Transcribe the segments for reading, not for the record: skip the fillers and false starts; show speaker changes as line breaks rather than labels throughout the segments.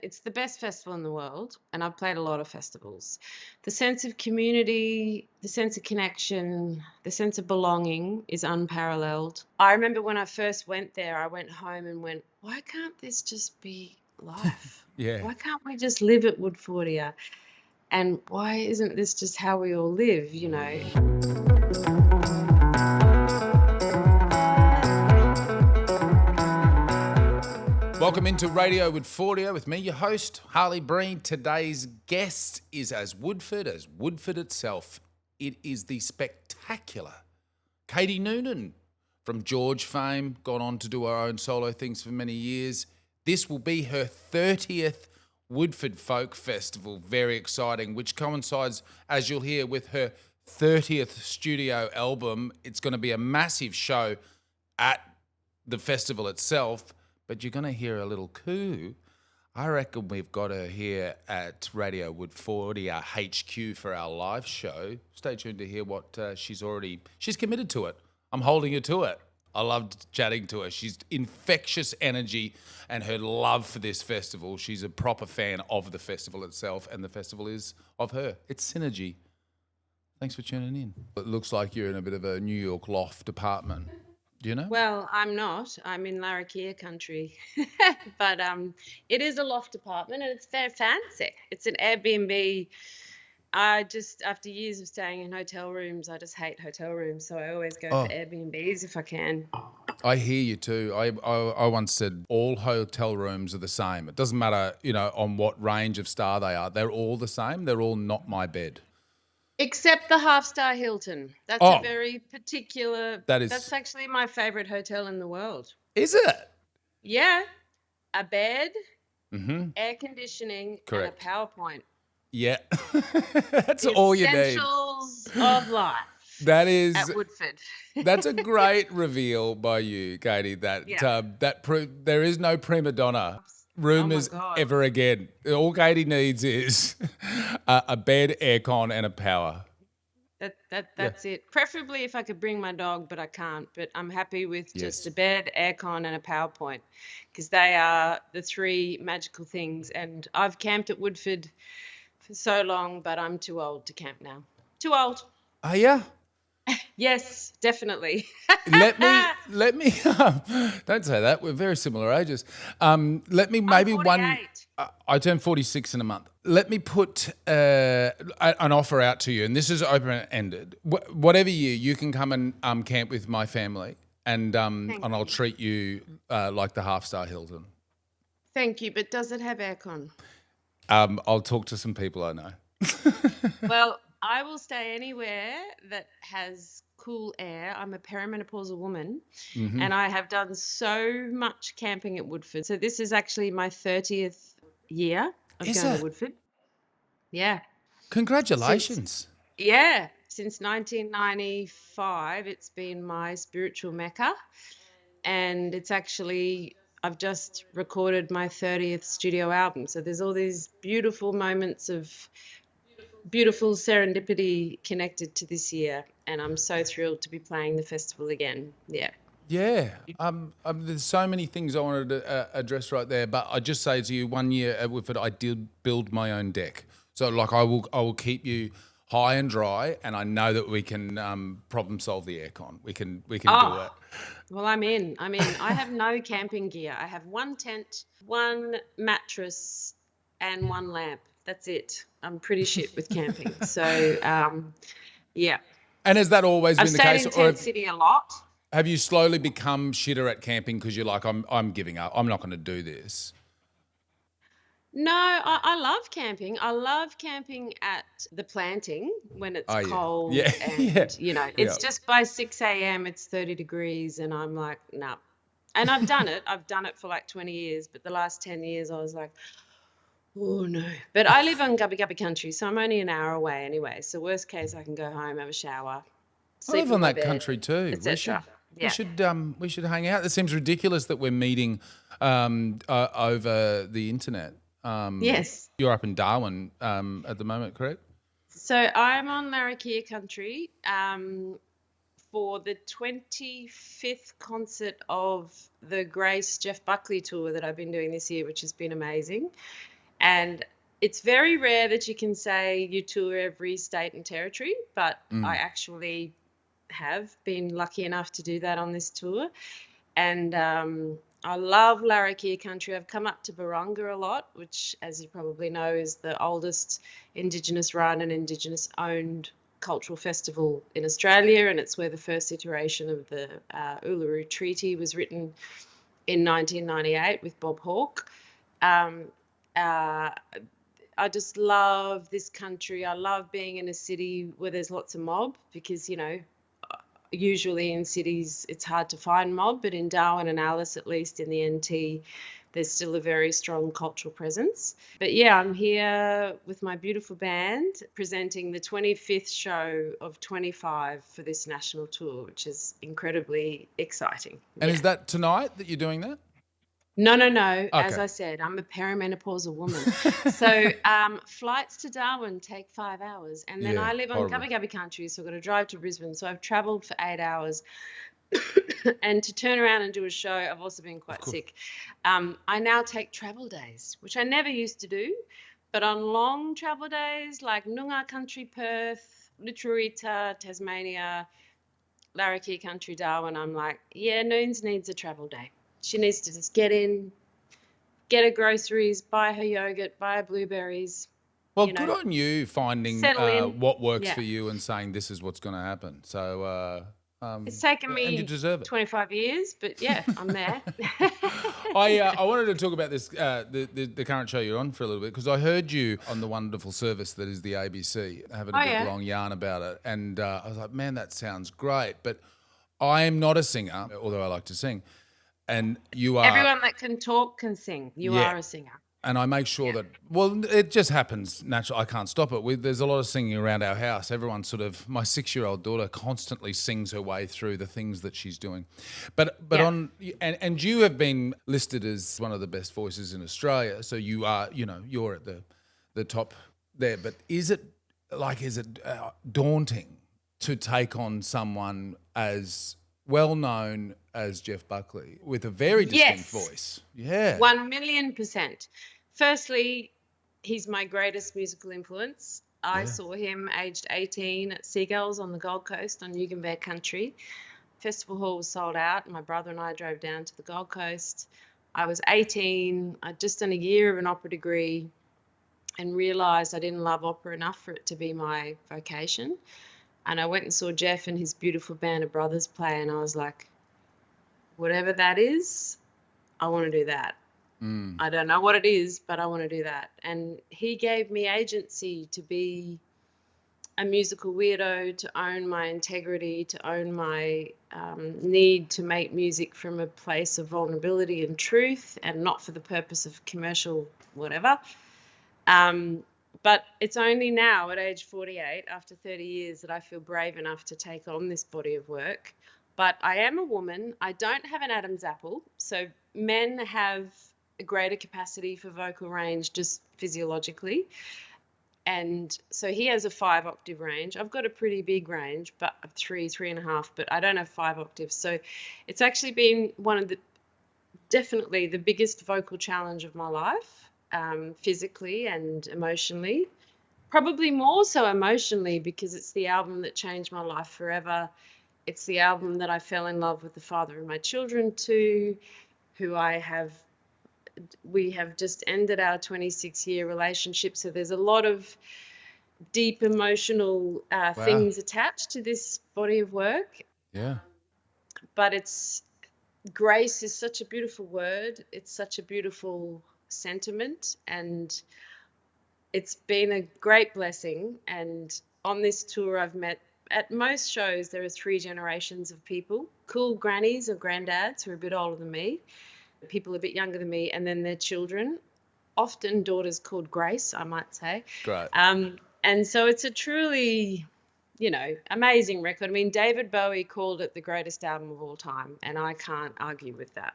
It's the best festival in the world, and I've played a lot of festivals. The sense of community, the sense of connection, the sense of belonging is unparalleled. I remember when I first went there, I went home and went, why can't this just be life?
Yeah.
Why can't we just live at Woodfordia? And why isn't this just how we all live, you know?
Welcome into Radio Woodfordia with me, your host, Harley Breen. Today's guest is as Woodford itself. It is the spectacular Katie Noonan from George fame, gone on to do her own solo things for many years. This will be her 30th Woodford Folk Festival, very exciting, which coincides, as you'll hear, with her 30th studio album. It's going to be a massive show at the festival itself. But you're going to hear a little coup. I reckon we've got her here at Radio Woodfordia HQ for our live show. Stay tuned to hear what she's committed to it. I'm holding her to it. I loved chatting to her. She's infectious energy and her love for this festival. She's a proper fan of the festival itself, and the festival is of her. It's synergy. Thanks for tuning in. It looks like you're in a bit of a New York loft apartment. Do you know?
Well, I'm not. I'm in Larrakia country. But it is a loft apartment and it's very fancy. It's an Airbnb. After years of staying in hotel rooms, I just hate hotel rooms. So I always go for Airbnbs if I can.
I hear you too. I once said all hotel rooms are the same. It doesn't matter, on what range of star they are. They're all the same. They're all not my bed.
Except the half-star Hilton. That's a very particular... That's actually my favourite hotel in the world.
Is it?
Yeah. A bed, air conditioning,
correct,
and a PowerPoint.
Yeah. That's all you need.
Essentials of life.
That is...
At Woodford.
That's a great reveal by you, Katie, that there is no prima donna rumours ever again. All Katie needs is a bed, aircon, and a power.
That's it. Preferably if I could bring my dog, but I can't. But I'm happy with just a bed, aircon, and a PowerPoint, because they are the three magical things. And I've camped at Woodford for so long, but I'm too old to camp now. Too old.
Are you?
Yes, definitely.
let me don't say that. We're very similar ages. Let me maybe I turn 46 in a month. Let me put an offer out to you, and this is open-ended. Whatever year, you can come and camp with my family, and I'll treat you like the half-star Hilton.
Thank you, but does it have aircon?
I'll talk to some people I know.
Well, I will stay anywhere that has cool air. I'm a perimenopausal woman, and I have done so much camping at Woodford. So this is actually my 30th year of going to Woodford. Yeah.
Congratulations.
Since 1995, it's been my spiritual mecca, and it's actually... I've just recorded my 30th studio album. So there's all these beautiful moments of beautiful serendipity connected to this year, and I'm so thrilled to be playing the festival again. Yeah.
There's so many things I wanted to address right there, but I just say to you, one year at Woodford, I did build my own deck. So like I will keep you high and dry, and I know that we can problem solve the aircon. We can do it.
Well, I'm in. I have no camping gear. I have one tent, one mattress, and one lamp. That's it. I'm pretty shit with camping. So, yeah.
And has that always been the case?
I've stayed in Tent City a lot.
Have you slowly become shitter at camping because you're like, I'm giving up. I'm not going to do this?
No, I love camping. I love camping at the planting when it's cold.
Yeah.
And, it's just by 6 a.m. it's 30 degrees and I'm like, nah. And I've done it. I've done it for like 20 years. But the last 10 years I was like, oh, no. But I live on Gubby Gubby country, so I'm only an hour away anyway. So worst case, I can go home, have a shower.
I live on that country too.
We
should hang out. It seems ridiculous that we're meeting over the internet.
Yes.
You're up in Darwin at the moment, correct?
So I'm on Larrakia country for the 25th concert of the Grace Jeff Buckley tour that I've been doing this year, which has been amazing. And it's very rare that you can say you tour every state and territory, but I actually have been lucky enough to do that on this tour. And I love Larrakia country. I've come up to Barunga a lot, which, as you probably know, is the oldest Indigenous run and Indigenous owned cultural festival in Australia, and it's where the first iteration of the Uluru Treaty was written in 1998 with Bob Hawke. I just love this country. I love being in a city where there's lots of mob because, usually in cities it's hard to find mob, but in Darwin and Alice, at least in the NT, there's still a very strong cultural presence. But yeah, I'm here with my beautiful band presenting the 25th show of 25 for this national tour, which is incredibly exciting.
And is that tonight that you're doing that?
No. Okay. As I said, I'm a perimenopausal woman. So flights to Darwin take 5 hours. And then I live on Gubbi Gubbi country, so I've got to drive to Brisbane. So I've travelled for 8 hours. And to turn around and do a show, I've also been quite sick. I now take travel days, which I never used to do. But on long travel days like Noongar country, Perth, Lutruwita, Tasmania, Larrakia country, Darwin, I'm like, yeah, Noons needs a travel day. She needs to just get in, get her groceries, buy her yogurt, buy her blueberries.
Well, good on you finding what works for you and saying this is what's going to happen. So
it's taken me
and you deserve it.
25 years, but yeah, I'm there.
I wanted to talk about this the current show you're on for a little bit because I heard you on the wonderful service that is the ABC having a big long yarn about it, and I was like, man, that sounds great. But I am not a singer, although I like to sing. And you are...
Everyone that can talk can sing. You are a singer.
And I make sure that... Well, it just happens naturally. I can't stop it. There's a lot of singing around our house. Everyone sort of... My 6-year-old daughter constantly sings her way through the things that she's doing. But on... And you have been listed as one of the best voices in Australia. So you are, you're at the top there. But is it daunting to take on someone as well-known as Jeff Buckley with a very distinct voice? Yeah.
1,000,000%. Firstly, he's my greatest musical influence. I saw him aged 18 at Seagulls on the Gold Coast on Yugambeh country. Festival hall was sold out. My brother and I drove down to the Gold Coast. I was 18. I'd just done a year of an opera degree and realised I didn't love opera enough for it to be my vocation. And I went and saw Jeff and his beautiful band of brothers play, and I was like, whatever that is, I want to do that. I don't know what it is, but I want to do that. And he gave me agency to be a musical weirdo, to own my integrity, to own my need to make music from a place of vulnerability and truth and not for the purpose of commercial whatever. But it's only now at age 48, after 30 years, that I feel brave enough to take on this body of work. But I am a woman. I don't have an Adam's apple. So men have a greater capacity for vocal range just physiologically. And so he has a 5-octave range. I've got a pretty big range, but 3.5, but I don't have 5 octaves. So it's actually been definitely the biggest vocal challenge of my life. Physically and emotionally, probably more so emotionally because it's the album that changed my life forever. It's the album that I fell in love with the father of my children to, we have just ended our 26-year relationship. So there's a lot of deep emotional things attached to this body of work.
Yeah.
But grace is such a beautiful word. It's such a beautiful sentiment, and it's been a great blessing. And on this tour I've met, at most shows there are 3 generations of people, cool grannies or granddads who are a bit older than me, people a bit younger than me, and then their children, often daughters called Grace, I might say.
Great.
And so it's a truly, amazing record. I mean, David Bowie called it the greatest album of all time, and I can't argue with that.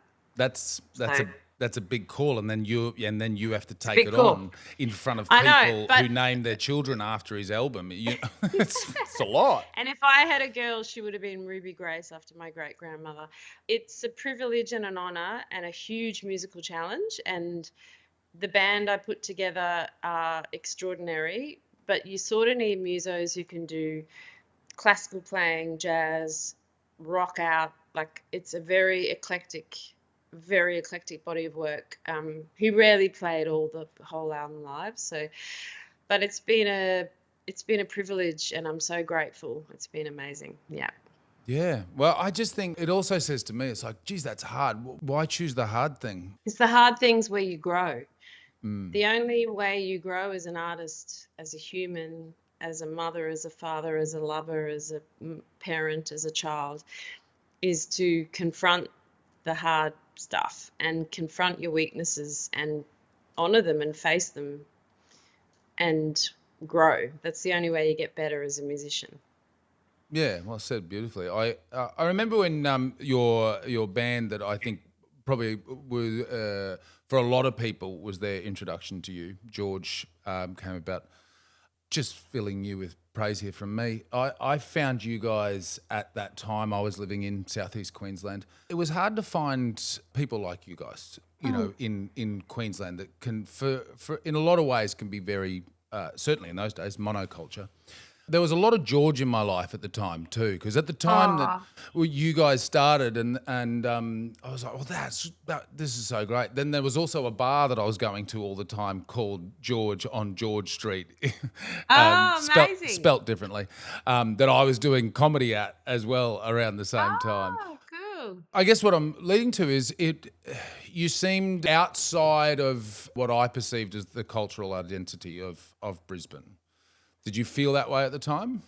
That's a big call, and then you have to take it on in front of people who name their children after his album. It's a lot.
And if I had a girl, she would have been Ruby Grace after my great-grandmother. It's a privilege and an honour and a huge musical challenge, and the band I put together are extraordinary, but you sort of need musos who can do classical playing, jazz, rock out. Like, it's a very eclectic body of work. He rarely played all the whole album live, so, but it's been a privilege, and I'm so grateful. It's been amazing. Yeah.
Yeah. Well, I just think it also says to me, it's like, geez, that's hard. Why choose the hard thing?
It's the hard things where you grow. The only way you grow as an artist, as a human, as a mother, as a father, as a lover, as a parent, as a child, is to confront the hard stuff and confront your weaknesses and honor them and face them and grow. That's the only way you get better as a musician.
Yeah, well said, beautifully. I remember when your band that I think probably was for a lot of people was their introduction to you, George, came about. Just filling you with praise here from me. I found you guys at that time. I was living in southeast Queensland. It was hard to find people like you guys, you know, in Queensland that can, for in a lot of ways, can be very certainly in those days monoculture. There was a lot of George in my life at the time too, because at the time that you guys started, and I was like, well, this is so great. Then there was also a bar that I was going to all the time called George on George Street,
Amazing.
spelt differently, that I was doing comedy at as well around the same time.
Oh, cool.
I guess what I'm leading to is you seemed outside of what I perceived as the cultural identity of Brisbane. Did you feel that way at the time?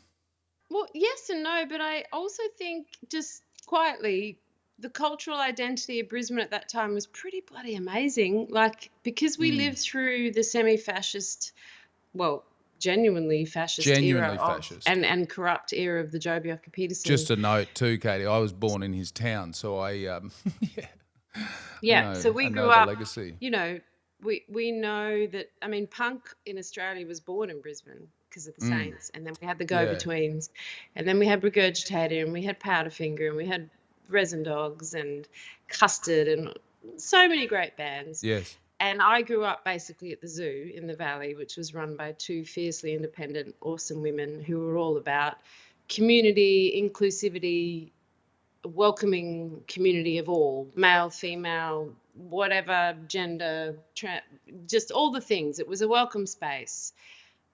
Well, yes and no, but I also think, just quietly, the cultural identity of Brisbane at that time was pretty bloody amazing. Like, because we lived through the semi-fascist, well, genuinely fascist and corrupt era of the Joh Bjelke-Petersen.
Just a note too, Katie, I was born in his town, so I
so we grew up, legacy. You know, we know that, I mean, punk in Australia was born in Brisbane because of the Saints, and then we had the Go-Betweens, and then we had Regurgitator, and we had Powderfinger, and we had Resin Dogs and Custard, and so many great bands.
Yes.
And I grew up basically at the zoo in the Valley, which was run by two fiercely independent, awesome women who were all about community, inclusivity, welcoming community of all, male, female, whatever, gender, just all the things. It was a welcome space.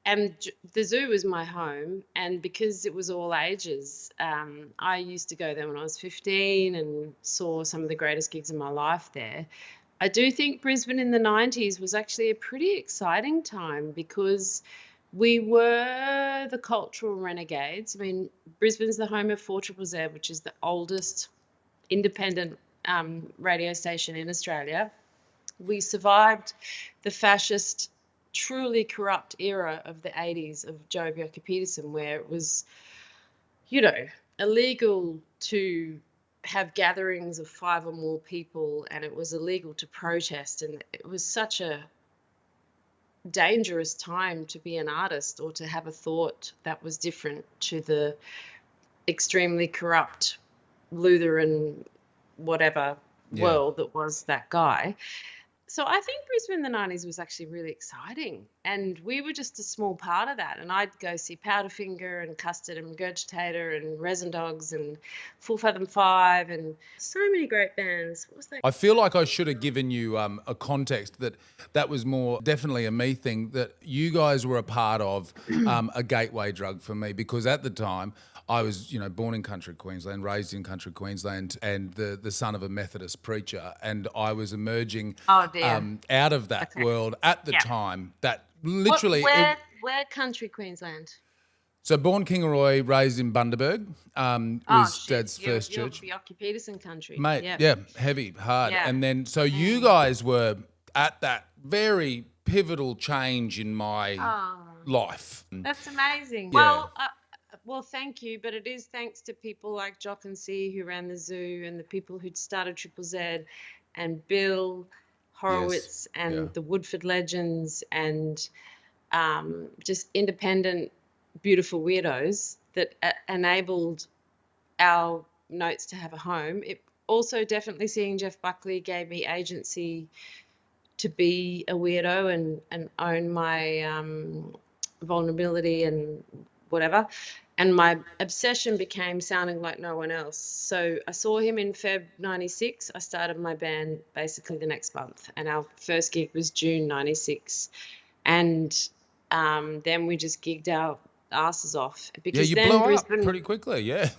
And the zoo was my home, and because it was all ages, I used to go there when I was 15 and saw some of the greatest gigs of my life there. I do think Brisbane in the 90s was actually a pretty exciting time because we were the cultural renegades. I mean, Brisbane's the home of 4ZZZ, which is the oldest independent radio station in Australia. We survived the fascist, truly corrupt era of the 80s of Joh Bjelke-Petersen, where it was, you know, illegal to have gatherings of 5 or more people, and it was illegal to protest, and it was such a dangerous time to be an artist or to have a thought that was different to the extremely corrupt Lutheran whatever world that was that guy. So I think Brisbane in the 90s was actually really exciting, and we were just a small part of that. And I'd go see Powderfinger and Custard and Regurgitator and Resin Dogs and Full Fathom 5 and so many great bands. What was that?
I feel like I should have given you a context that was more definitely a me thing, that you guys were a part of a gateway drug for me, because at the time I was, you know, born in country Queensland, raised in country Queensland, and the son of a Methodist preacher, and I was emerging out of that world at the time. That literally,
where country Queensland?
So born Kingaroy, raised in Bundaberg. Was Dad's first church.
You're Bjelke-Petersen country,
mate. Yeah, heavy, hard, and then so you guys were at that very pivotal change in my life.
That's amazing.
Yeah.
Well, thank you, but it is thanks to people like Jock and C, who ran the zoo, and the people who'd started Triple Z, and Bill Horowitz, and the Woodford legends, and just independent, beautiful weirdos that enabled our notes to have a home. It also, definitely seeing Jeff Buckley gave me agency to be a weirdo and own my vulnerability and whatever. And my obsession became sounding like no one else. So I saw him in Feb 96. I started my band basically the next month, and our first gig was June 96. And then we just gigged our asses off,
Yeah,
because
you
then
blow up
Brisbane.
pretty quickly, yeah.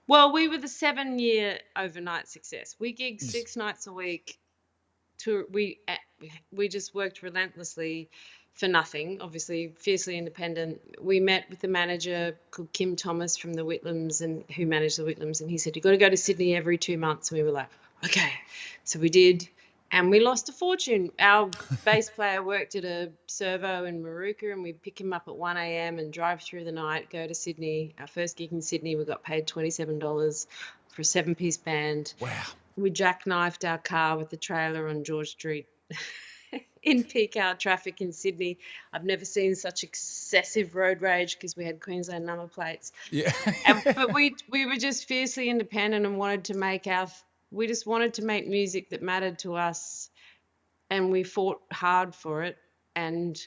Well, we were the 7-year overnight success. We gigged 6 nights a week. We just worked relentlessly for nothing. Obviously, fiercely independent. We met with the manager called Kim Thomas from the Whitlams, and who managed the Whitlams, and he said, "You've got to go to Sydney every 2 months." And we were like, "Okay." So we did, and we lost a fortune. Our bass player worked at a servo in Maruka, and we'd pick him up at 1 a.m. and drive through the night, go to Sydney. Our first gig in Sydney, we got paid $27 for a 7-piece band.
Wow.
We jackknifed our car with the trailer on George Street in peak hour traffic in Sydney. I've never seen such excessive road rage because we had Queensland number plates.
Yeah.
But we were just fiercely independent and we just wanted to make music that mattered to us, and we fought hard for it. And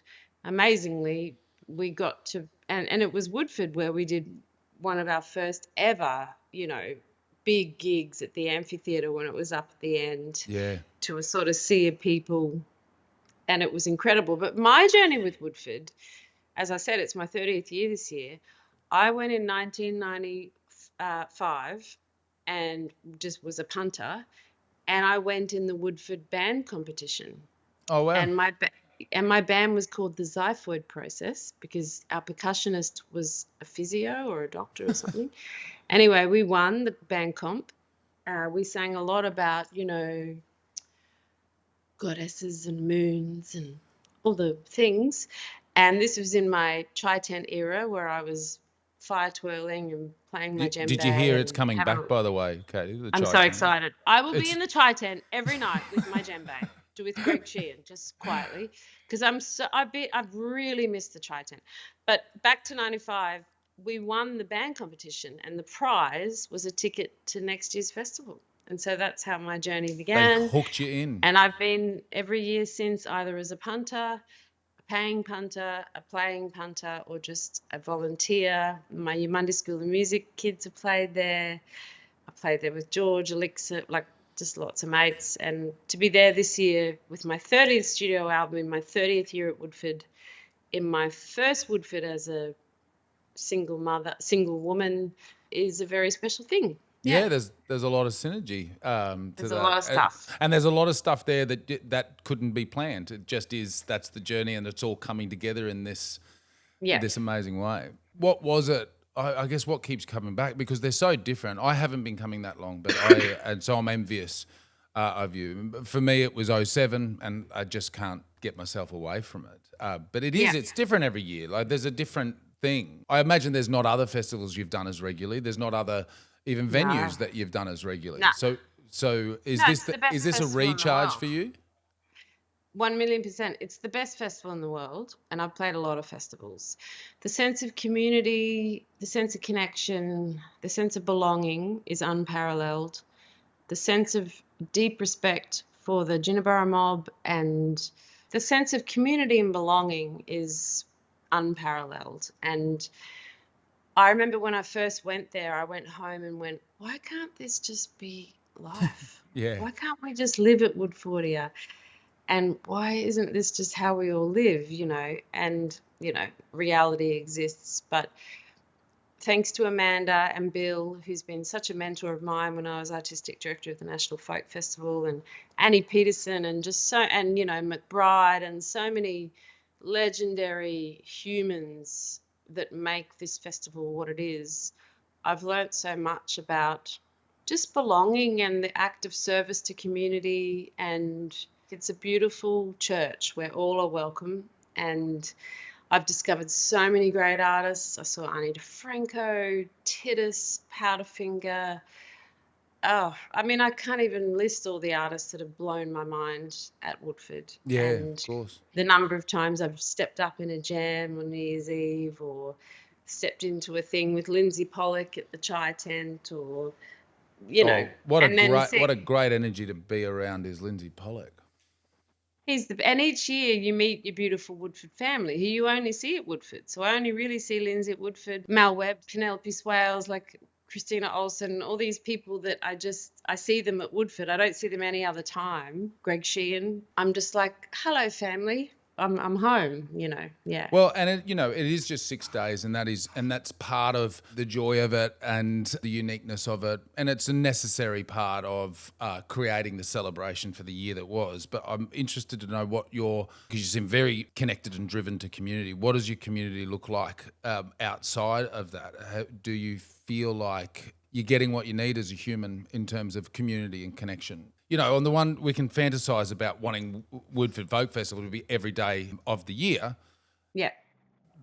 amazingly, we got to, and it was Woodford where we did one of our first ever, big gigs at the amphitheatre when it was up at the end.
Yeah.
To a sort of sea of people, and it was incredible. But my journey with Woodford, as I said, it's my 30th year this year. I went in 1995 and just was a punter, and I went in the Woodford band competition.
Oh, wow.
And my band was called the Xiphoid Process because our percussionist was a physio or a doctor or something. Anyway, we won the band comp. We sang a lot about, goddesses and moons and all the things. And this was in my chai tent era where I was fire twirling and playing my djembe.
Did you hear it's coming back, by the way, Katie?
I'm so excited. I will be in the chai tent every night with my djembe, with Greg Sheehan, just quietly, because I've really missed the chai tent. But back to 95, we won the band competition, and the prize was a ticket to next year's festival. And so that's how my journey began.
They hooked you in.
And I've been every year since, either as a punter, a paying punter, a playing punter, or just a volunteer. My Eumundi School of Music kids have played there. I played there with George, Elixir, just lots of mates. And to be there this year with my 30th studio album, in my 30th year at Woodford, in my first Woodford as a single woman, is a very special thing.
Yeah, there's a lot of synergy.
There's a lot of stuff.
And there's a lot of stuff there that couldn't be planned. It just is, that's the journey, and it's all coming together in this amazing way. What was it? I guess what keeps coming back, because they're so different. I haven't been coming that long, but and so I'm envious of you. For me, it was 07, and I just can't get myself away from it. But it's different every year. Like, there's a different thing. I imagine there's not other festivals you've done as regularly. There's not other even venues that you've done as regularly.
No.
So is this a recharge for you?
1,000,000%. It's the best festival in the world, and I've played a lot of festivals. The sense of community, the sense of connection, the sense of belonging is unparalleled. The sense of deep respect for the Jinnaburra mob and the sense of community and belonging is unparalleled. And I remember when I first went there, I went home and went, why can't this just be life?
Yeah.
Why can't we just live at Woodfordia? And why isn't this just how we all live, And, reality exists. But thanks to Amanda and Bill, who's been such a mentor of mine when I was artistic director of the National Folk Festival, and Annie Peterson, and McBride, and so many legendary humans that make this festival what it is, I've learnt so much about just belonging and the act of service to community. And it's a beautiful church where all are welcome. And I've discovered so many great artists. I saw Ani DeFranco, Titus, Powderfinger. I can't even list all the artists that have blown my mind at Woodford.
Yeah,
and
of course.
The number of times I've stepped up in a jam on New Year's Eve, or stepped into a thing with Lindsay Pollock at the chai tent, or,
what a great energy to be around is Lindsay Pollock.
And each year you meet your beautiful Woodford family, who you only see at Woodford. So I only really see Lindsay at Woodford, Mal Webb, Penelope Swales, like Christina Olsen, all these people that I see them at Woodford. I don't see them any other time. Greg Sheehan. I'm just like, hello, family. I'm home, yeah.
Well, and it is just 6 days, and that's part of the joy of it and the uniqueness of it, and it's a necessary part of creating the celebration for the year that was. But I'm interested to know because you seem very connected and driven to community. What does your community look like outside of that? Do you feel like you're getting what you need as a human in terms of community and connection? On the one, we can fantasize about wanting Woodford Folk Festival to be every day of the year.
Yeah.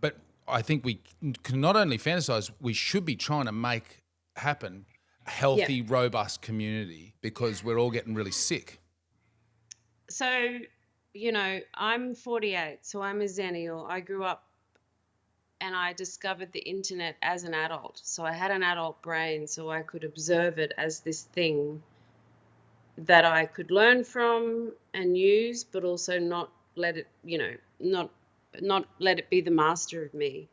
But I think we can not only fantasize, we should be trying to make happen a healthy, robust community, because we're all getting really sick.
So, I'm 48, so I'm a Xennial. I grew up and I discovered the internet as an adult. So I had an adult brain, so I could observe it as this thing that I could learn from and use, but also not let it, not let it be the master of me.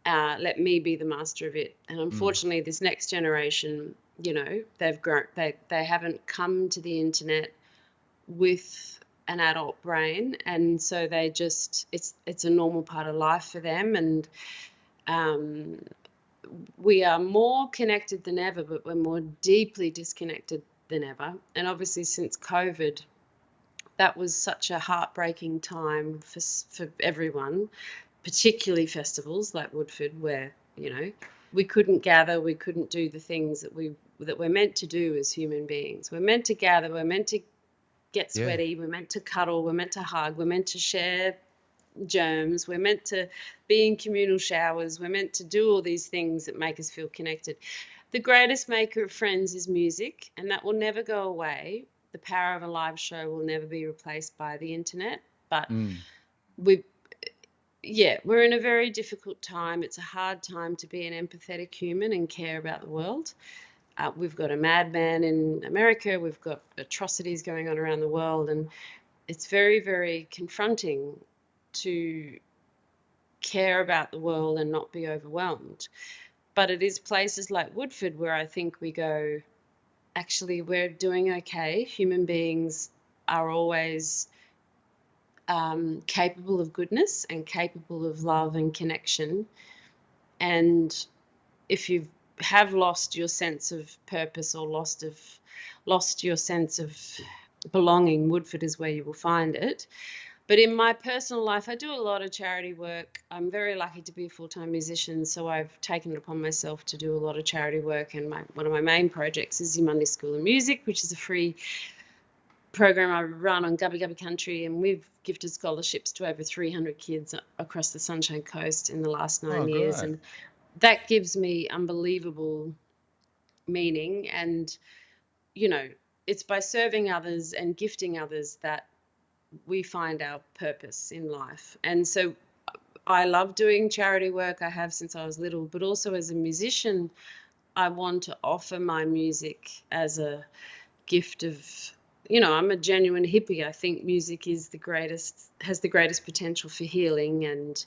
Let me be the master of it. And unfortunately, this next generation, they've grown. They haven't come to the internet with an adult brain, and so they just it's a normal part of life for them. And we are more connected than ever, but we're more deeply disconnected than ever. And obviously, since COVID, that was such a heartbreaking time for everyone, particularly festivals like Woodford, where we couldn't gather, we couldn't do the things that we're meant to do as human beings. We're meant to gather, we're meant to get sweaty, we're meant to cuddle, we're meant to hug, we're meant to share germs, we're meant to be in communal showers, we're meant to do all these things that make us feel connected. The greatest maker of friends is music, and that will never go away. The power of a live show will never be replaced by the internet. But we're in a very difficult time. It's a hard time to be an empathetic human and care about the world. We've got a madman in America. We've got atrocities going on around the world, and it's very, very confronting to care about the world and not be overwhelmed. But it is places like Woodford where I think we go, actually, we're doing okay. Human beings are always capable of goodness and capable of love and connection. And if you have lost your sense of purpose or lost your sense of belonging, Woodford is where you will find it. But in my personal life, I do a lot of charity work. I'm very lucky to be a full-time musician, so I've taken it upon myself to do a lot of charity work. And one of my main projects is Eumundi School of Music, which is a free program I run on Gubbi Gubbi country, and we've gifted scholarships to over 300 kids across the Sunshine Coast in the last 9 years.
Great.
And that gives me unbelievable meaning. And, it's by serving others and gifting others that we find our purpose in life. And so I love doing charity work. I have since I was little, but also as a musician, I want to offer my music as a gift of, I'm a genuine hippie. I think music has the greatest potential for healing and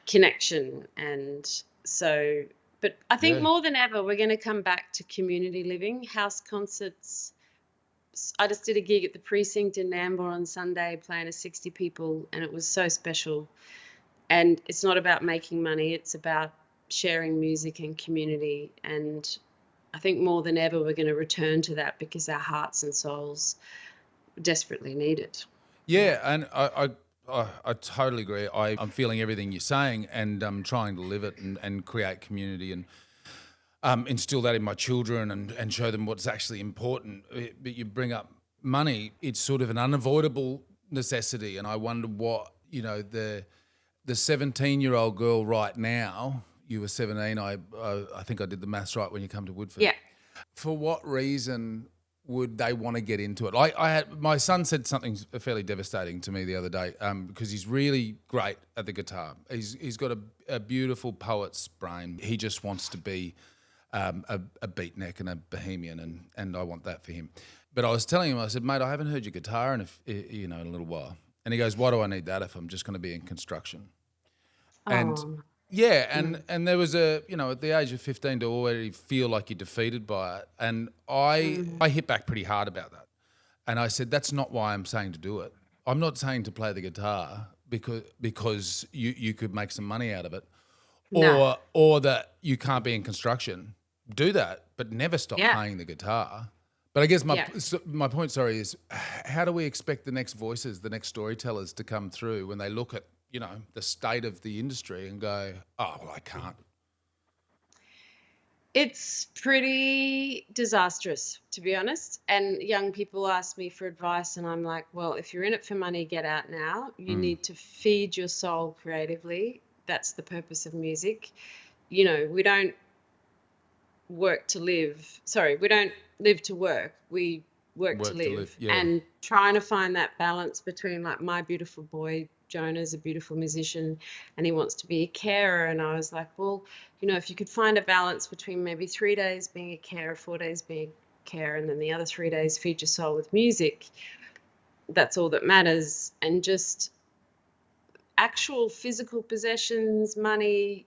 connection. And so, but I think more than ever, we're going to come back to community living, house concerts. I just did a gig at the Precinct in Nambour on Sunday playing to 60 people, and it was so special. And it's not about making money, it's about sharing music and community. And I think more than ever we're going to return to that because our hearts and souls desperately need it.
Yeah, and I totally agree. I'm feeling everything you're saying, and I'm trying to live it and create community and instill that in my children and show them what's actually important. But you bring up money, it's sort of an unavoidable necessity. And I wonder what, the 17-year-old girl right now, you were 17, I think I did the maths right when you come to Woodford.
Yeah.
For what reason would they want to get into it? My son said something fairly devastating to me the other day because he's really great at the guitar. He's got a beautiful poet's brain. He just wants to be a beatnik and a bohemian, and I want that for him. But I was telling him, I said, mate, I haven't heard your guitar in a little while. And he goes, why do I need that if I'm just going to be in construction? And
Oh,
yeah, and there was at the age of 15 to already feel like you're defeated by it. And I hit back pretty hard about that. And I said, that's not why I'm saying to do it. I'm not saying to play the guitar because you could make some money out of it,
no.
or that you can't be in construction. Do that, but never stop
Yeah.
playing the guitar. But I guess
Yeah.
my point, sorry, is how do we expect the next voices, the next storytellers to come through when they look at, the state of the industry and go, oh, well, I can't.
It's pretty disastrous, to be honest. And young people ask me for advice, and I'm like, well, if you're in it for money, get out now. You need to feed your soul creatively. That's the purpose of music. We don't work to live. Sorry, we don't live to work. We work to live.
Yeah.
And trying to find that balance between, like, my beautiful boy Jonah's a beautiful musician and he wants to be a carer, and I was like, well, if you could find a balance between maybe 3 days being a carer, 4 days being a carer, and then the other 3 days feed your soul with music, that's all that matters. And just actual physical possessions, money,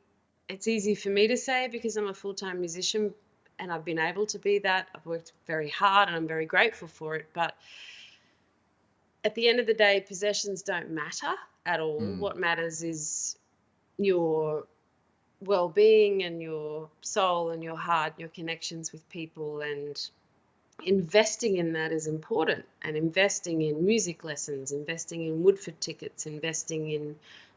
it's easy for me to say because I'm a full-time musician and I've been able to be that. I've worked very hard and I'm very grateful for it. But at the end of the day, possessions don't matter at all. What matters is your well-being and your soul and your heart, your connections with people, and investing in that is important. And investing in music lessons, investing in Woodford tickets, investing in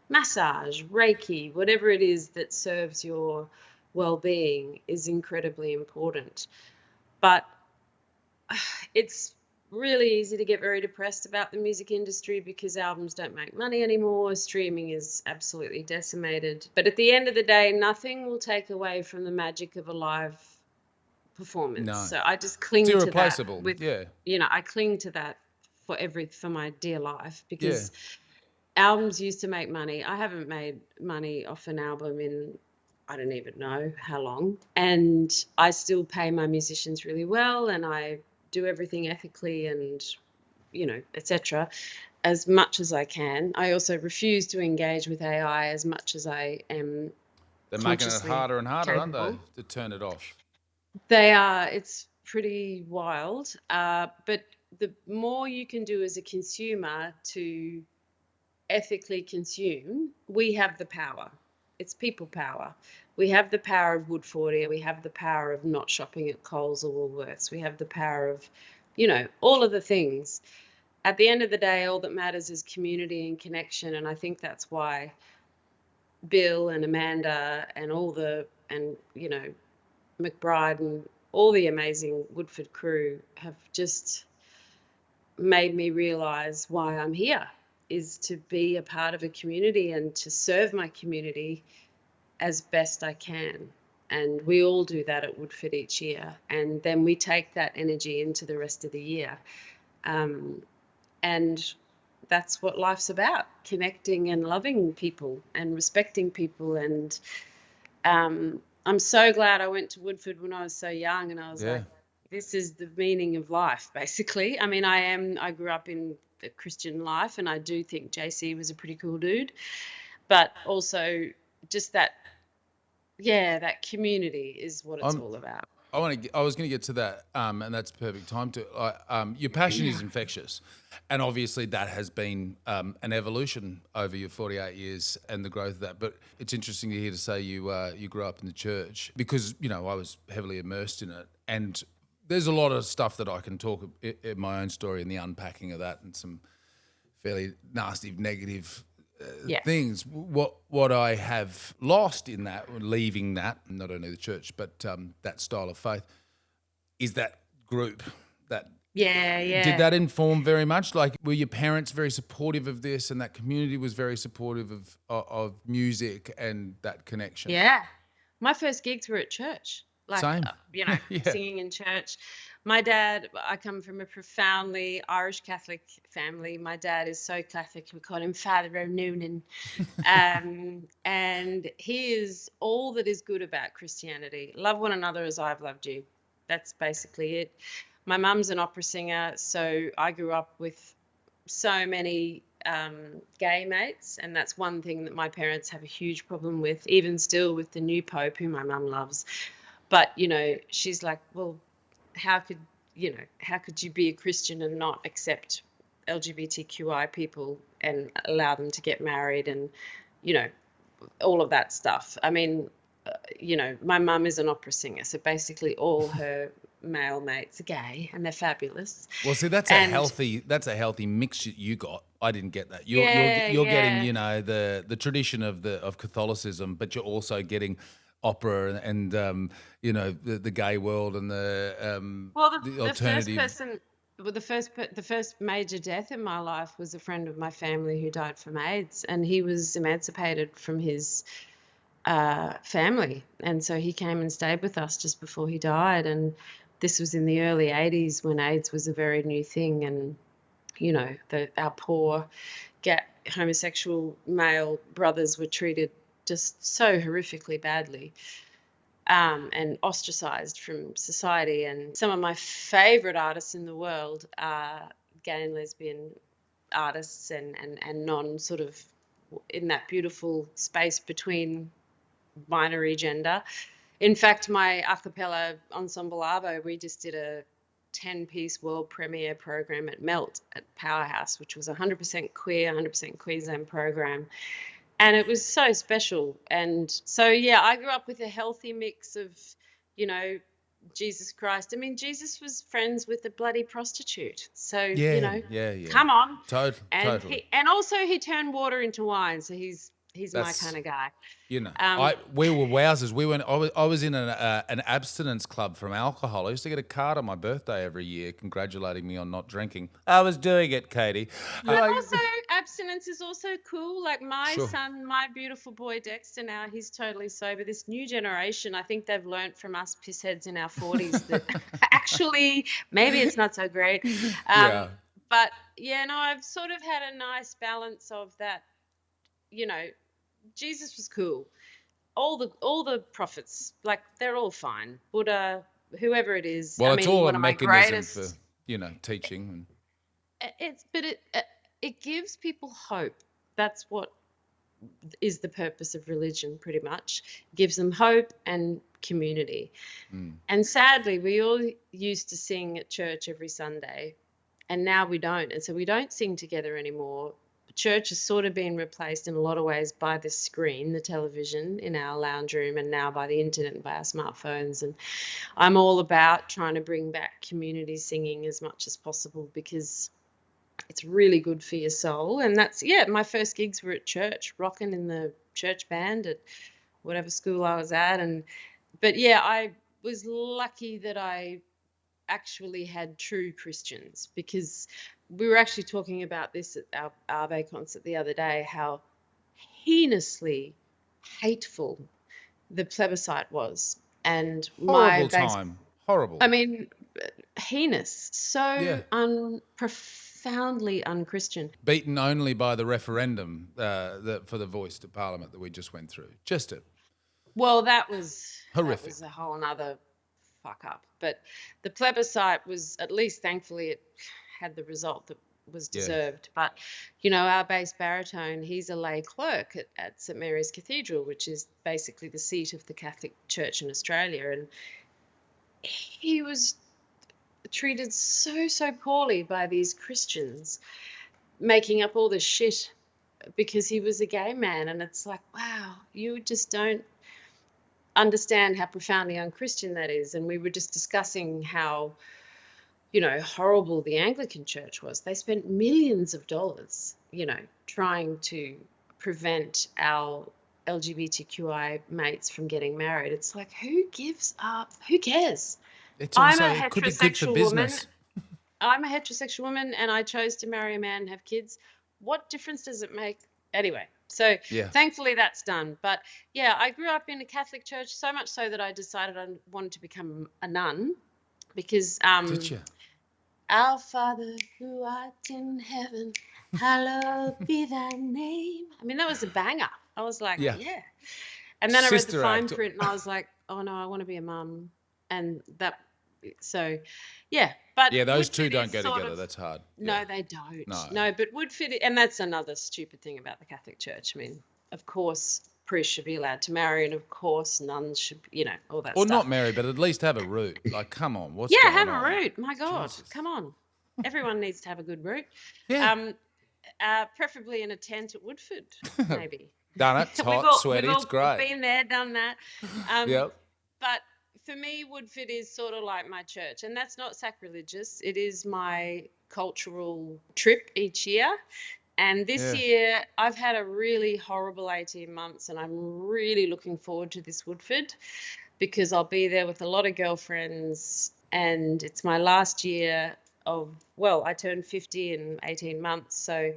massage, Reiki, whatever it is that serves your well-being is incredibly important. But it's really easy to get very depressed about the music industry because albums don't make money anymore. Streaming is absolutely decimated. But at the end of the day, nothing will take away from the magic of a live performance.
No.
So I just cling
It's
to
irreplaceable.
that. I cling to that for my dear life because albums used to make money. I haven't made money off an album in I don't even know how long, and I still pay my musicians really well, and I do everything ethically and etc. as much as I can. I also refuse to engage with AI as much as I am.
They're making it harder and harder,
capable.
aren't they, to turn it off?
They are. It's pretty wild. But the more you can do as a consumer to ethically consume, we have the power. It's people power. We have the power of Woodfordia. We have the power of not shopping at Coles or Woolworths. We have the power of, all of the things. At the end of the day, all that matters is community and connection. And I think that's why Bill and Amanda and McBride and all the amazing Woodford crew have just made me realize why I'm here, is to be a part of a community and to serve my community as best I can. And we all do that at Woodford each year. And then we take that energy into the rest of the year. And that's what life's about, connecting and loving people and respecting people. And I'm so glad I went to Woodford when I was so young, and I was like, this is the meaning of life, basically. I mean, I grew up in the Christian life, and I do think JC was a pretty cool dude, but also just that community is what it's all about.
I was going to get to that, and that's perfect time to. Your passion is infectious, and obviously that has been an evolution over your 48 years and the growth of that. But it's interesting to hear to say you grew up in the church because I was heavily immersed in it, and there's a lot of stuff that I can talk in my own story and the unpacking of that, and some fairly nasty, negative things. What I have lost in that, leaving that, not only the church, but that style of faith, is that group. That Did that inform very much? Like, were your parents very supportive of this, and that community was very supportive of music and that connection?
Yeah, my first gigs were at church. Like,
Same.
Singing in church. My dad, I come from a profoundly Irish Catholic family. My dad is so Catholic, we call him Father Noonan. And he is all that is good about Christianity. Love one another as I've loved you. That's basically it. my mum's an opera singer, so I grew up with so many gay mates, and that's one thing that my parents have a huge problem with, even still with the new Pope, who my mum loves. But, she's like, well, how could you be a Christian and not accept LGBTQI people and allow them to get married and, all of that stuff. I mean, my mum is an opera singer, so basically all her male mates are gay and they're fabulous.
Well, see, that's a healthy mix you got. I didn't get that. You're getting, the tradition of Catholicism, but you're also getting opera and the gay world and the alternative.
The first major death in my life was a friend of my family who died from AIDS, and he was emancipated from his family, and so he came and stayed with us just before he died. And this was in the early 80s when AIDS was a very new thing, and our poor homosexual male brothers were treated just so horrifically badly. And ostracized from society. And some of my favorite artists in the world are gay and lesbian artists and non sort of in that beautiful space between binary gender. In fact, my a cappella ensemble Arvo, we just did a 10-piece world premiere program at Melt at Powerhouse, which was 100% queer, 100% Queensland program. And it was so special. And so, I grew up with a healthy mix of, Jesus Christ. I mean, Jesus was friends with a bloody prostitute. So, come on.
Totally.
And also he turned water into wine. So he's my kind of guy.
We were wowzers. I was in an abstinence club from alcohol. I used to get a card on my birthday every year congratulating me on not drinking. I was doing it, Katie.
But also, abstinence is also cool. Like my son, my beautiful boy Dexter, now he's totally sober. This new generation, I think they've learnt from us pissheads in our 40s that actually maybe it's not so great. But I've sort of had a nice balance of that. Jesus was cool. All the prophets, like, they're all fine. Buddha, whoever it is.
Well, it's all a mechanism for teaching.
It gives people hope. That's what is the purpose of religion, pretty much. It gives them hope and community. And sadly, we all used to sing at church every Sunday, and now we don't. And so we don't sing together anymore. Church has sort of been replaced in a lot of ways by the screen, the television in our lounge room, and now by the internet and by our smartphones. And I'm all about trying to bring back community singing as much as possible because it's really good for your soul. And that's, my first gigs were at church, rocking in the church band at whatever school I was at. But I was lucky that I actually had true Christians, because we were actually talking about this at our Ave concert the other day, how heinously hateful the plebiscite was. And
horrible.
I mean, heinous, so profoundly unchristian.
Beaten only by the referendum for the voice to Parliament that we just went through.
Well, that was
horrific.
That was a whole other fuck up. But the plebiscite was, at least thankfully, it had the result that was deserved. But, our bass baritone, he's a lay clerk at St Mary's Cathedral, which is basically the seat of the Catholic Church in Australia. And he was treated so poorly by these Christians, making up all this shit because he was a gay man. And it's like, wow, you just don't understand how profoundly unchristian that is. And we were just discussing how, horrible the Anglican Church was. They spent millions of dollars, trying to prevent our LGBTQI mates from getting married. It's like, who gives up? Who cares? I'm a heterosexual woman. I'm a heterosexual woman, and I chose to marry a man and have kids. What difference does it make? Anyway, so thankfully that's done. But I grew up in a Catholic church, so much so that I decided I wanted to become a nun, because
Did you?
Our Father who art in heaven, hallowed be thy name. I mean, that was a banger. I was like, yeah. And then I read the fine print and I was like, oh no, I want to be a mum. And that So, yeah. But
Yeah, those two
Woodford
don't
is
go
sort
together.
of,
That's hard.
no,
Yeah.
they don't.
No.
No, but Woodford, and that's another stupid thing about the Catholic Church. I mean, of course, priests should be allowed to marry, and of course, nuns should, all that
Or
stuff.
not marry, but at least have a root. Like, come on, what's
Yeah,
going
have
on?
a root. My God,
Jesus.
come on. Everyone needs to have a good root.
Yeah.
Preferably in a tent at Woodford, maybe.
Done it. It's
We've
hot,
all
sweaty.
we've
It's
all
great.
been there, done that.
Yep.
But for me, Woodford is sort of like my church, and that's not sacrilegious. It is my cultural trip each year. And this year, I've had a really horrible 18 months, and I'm really looking forward to this Woodford because I'll be there with a lot of girlfriends, and it's my last year I turned 50 in 18 months, so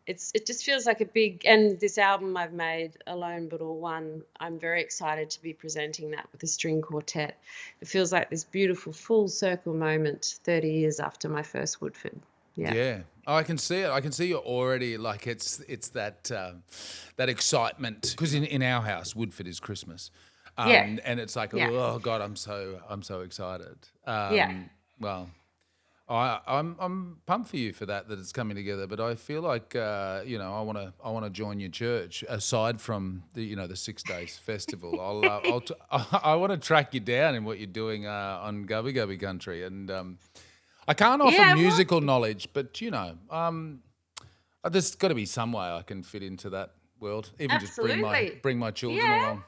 it just feels like a big, and this album I've made, Alone But All One, I'm very excited to be presenting that with a string quartet. It feels like this beautiful full circle moment 30 years after my first Woodford.
Yeah. Oh, I can see it. I can see you're already like it's that that excitement because in our house Woodford is Christmas, and it's like oh God I'm so excited. Well, I'm pumped for you for that it's coming together. But I feel like I want to join your church aside from the 6 days festival. I want to track you down in what you're doing on Gubby Gubby Country and. I can't offer musical knowledge, but there's got to be some way I can fit into that world. Even
absolutely.
just bring my children along.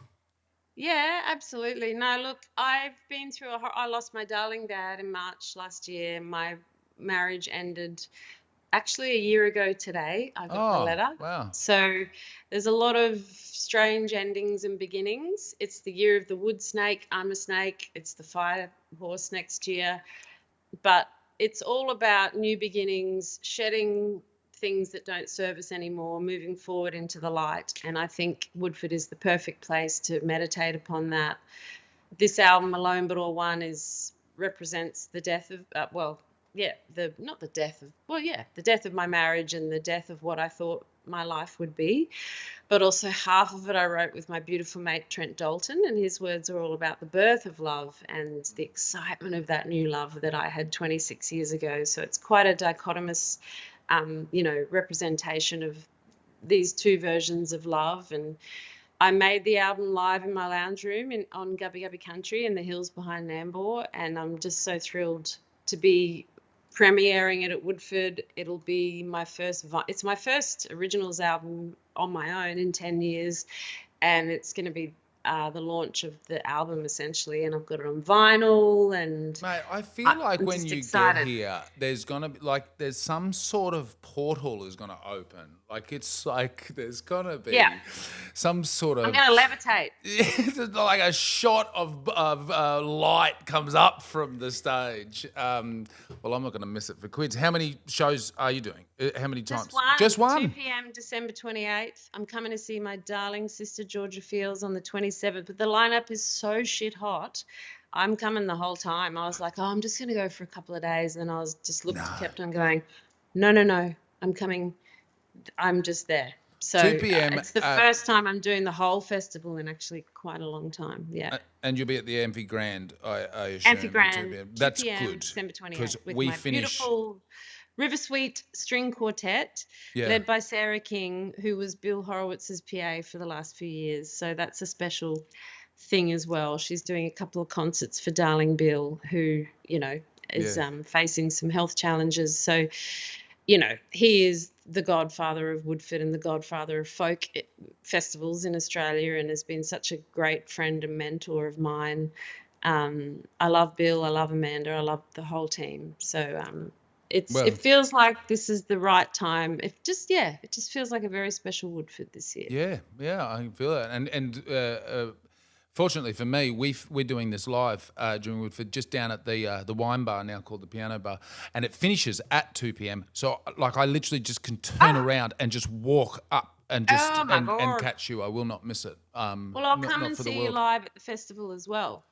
Yeah, absolutely. No, look, I've been through I lost my darling dad in March last year. My marriage ended actually a year ago today. I got the letter.
Wow.
So there's a lot of strange endings and beginnings. It's the year of the wood snake. I'm a snake. It's the fire horse next year. But it's all about new beginnings, shedding things that don't serve us anymore, moving forward into the light. And I think Woodford is the perfect place to meditate upon that. This album, Alone But All One, represents the death of, the death of my marriage and the death of what I thought my life would be. But also half of it I wrote with my beautiful mate Trent Dalton, and his words are all about the birth of love and the excitement of that new love that I had 26 years ago. So it's quite a dichotomous, representation of these two versions of love. And I made the album live in my lounge room on Gubby Gubby Country in the hills behind Nambour, and I'm just so thrilled to be premiering it at Woodford. It'll be it's my first originals album on my own in 10 years, and it's going to be the launch of the album essentially, and I've got it on vinyl. And
mate, I feel like
I'm
when you
excited.
get here, there's gonna be there's some sort of portal is gonna open. Like it's like there's gonna be some sort of.
I'm gonna levitate.
Like a shot of light comes up from the stage. Well, I'm not gonna miss it for quids. How many shows are you doing? How many times? Just one.
2 p.m. December 28th. I'm coming to see my darling sister Georgia Fields on the 27th, but the lineup is so shit hot. I'm coming the whole time. I was like, I'm just going to go for a couple of days. And I was just kept on going, no, I'm coming. I'm just there. So
2 p.m.
It's the first time I'm doing the whole festival in actually quite a long time. Yeah.
And you'll be at the Amphi Grand, I assume.
Amphi Grand.
That's
2 p.m.
good.
December 28th.
Because
with
we
my
finish.
Beautiful River Sweet string quartet, led by Sarah King, who was Bill Horowitz's PA for the last few years. So that's a special thing as well. She's doing a couple of concerts for Darling Bill, who, is facing some health challenges. So, he is the godfather of Woodford and the godfather of folk festivals in Australia, and has been such a great friend and mentor of mine. I love Bill, I love Amanda, I love the whole team. So it feels like this is the right time. It just feels like a very special Woodford this year.
Yeah, I can feel it. And fortunately for me, we're doing this live during Woodford, just down at the wine bar now called the Piano Bar, and it finishes at 2 p.m. So I literally just can turn around and just walk up and just and catch you. I will not miss it.
Well, I'll come and see you live at the festival as well.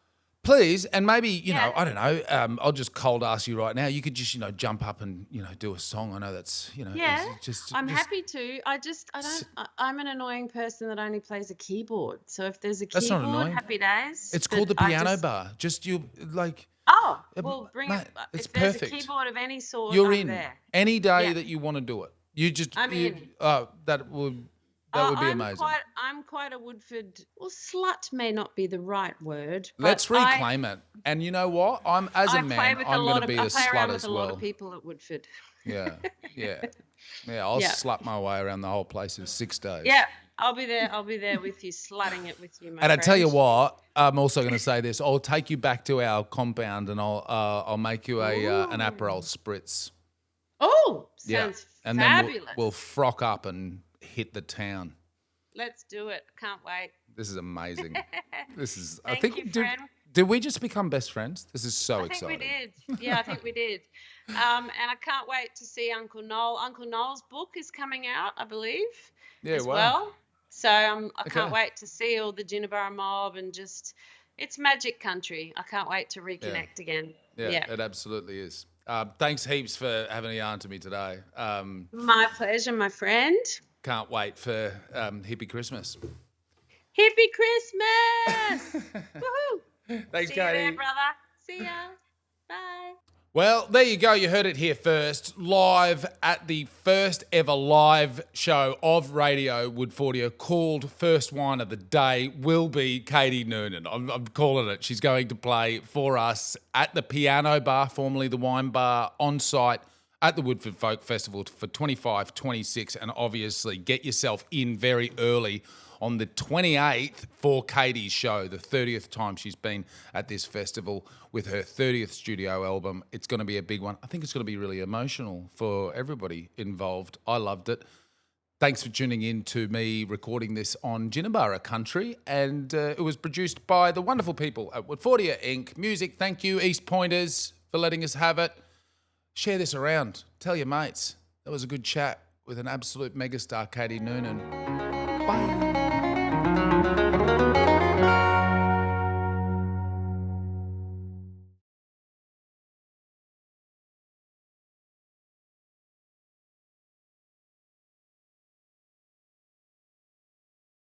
Please, and maybe, you
Yeah.
know, I don't know, I'll just cold ask you right now. You could just, you know, jump up and, you know, do a song. I know that's, you know,
Yeah, I'm
just
happy to. I'm an annoying person that only plays a keyboard. So if there's a
that's not
keyboard,
annoying.
happy days.
It's
But
called the
I
piano
just,
bar. Just you, like,
oh, well, bring it.
mate, it's
If there's a
perfect.
keyboard of any sort,
You're
I'm
in
there.
any day
Yeah,
that you want to do it. You just,
I'm
you,
in.
that would be amazing.
I'm quite a Woodford. Well, slut may not be the right word, but
Let's reclaim it. And you know what? As a
I play
man,
with
I'm going to be
I
a
play
slut
around with
as
a lot of
well.
people at Woodford.
Yeah, yeah, yeah. I'll
Yeah,
slut my way around the whole place in 6 days.
yeah. I'll be there. I'll be there with you, slutting it with you, my
And I tell you
friend.
what, I'm also going to say this. I'll take you back to our compound, and I'll make you an Aperol
Ooh.
spritz.
Oh,
Yeah,
sounds
and then
fabulous.
we'll frock up and hit the town.
Let's do it. Can't wait.
This is amazing. This is. I
Thank you,
think
friend.
did we just become best friends? This is so
I think
exciting.
we did. Yeah, I think we did. And I can't wait to see Uncle Noel. Uncle Noel's book is coming out, I believe,
Yeah,
as
wow.
well. So I can't
Okay.
wait to see all the Ginniburra mob and just, it's magic country. I can't wait to reconnect again.
Yeah,
Yeah.
it absolutely is. Thanks heaps for having a yarn to me today.
My pleasure, my friend.
Can't wait for hippie Christmas.
Hippie Christmas! Woohoo!
Thanks,
See you there,
Katie.
brother. See ya. Bye.
Well, there you go. You heard it here first, live at the first ever live show of Radio Woodfordia, called First Wine of the Day, will be Katie Noonan. I'm calling it. She's going to play for us at the Piano Bar, formerly the Wine Bar, on site at the Woodford Folk Festival for 25, 26, and obviously get yourself in very early on the 28th for Katie's show, the 30th time she's been at this festival with her 30th studio album. It's going to be a big one. I think it's going to be really emotional for everybody involved. I loved it. Thanks for tuning in to me recording this on Ginniburra country, and it was produced by the wonderful people at Woodfordia Inc. Music, thank you, East Pointers, for letting us have it. Share this around. Tell your mates. That was a good chat with an absolute megastar, Katie Noonan. Bye.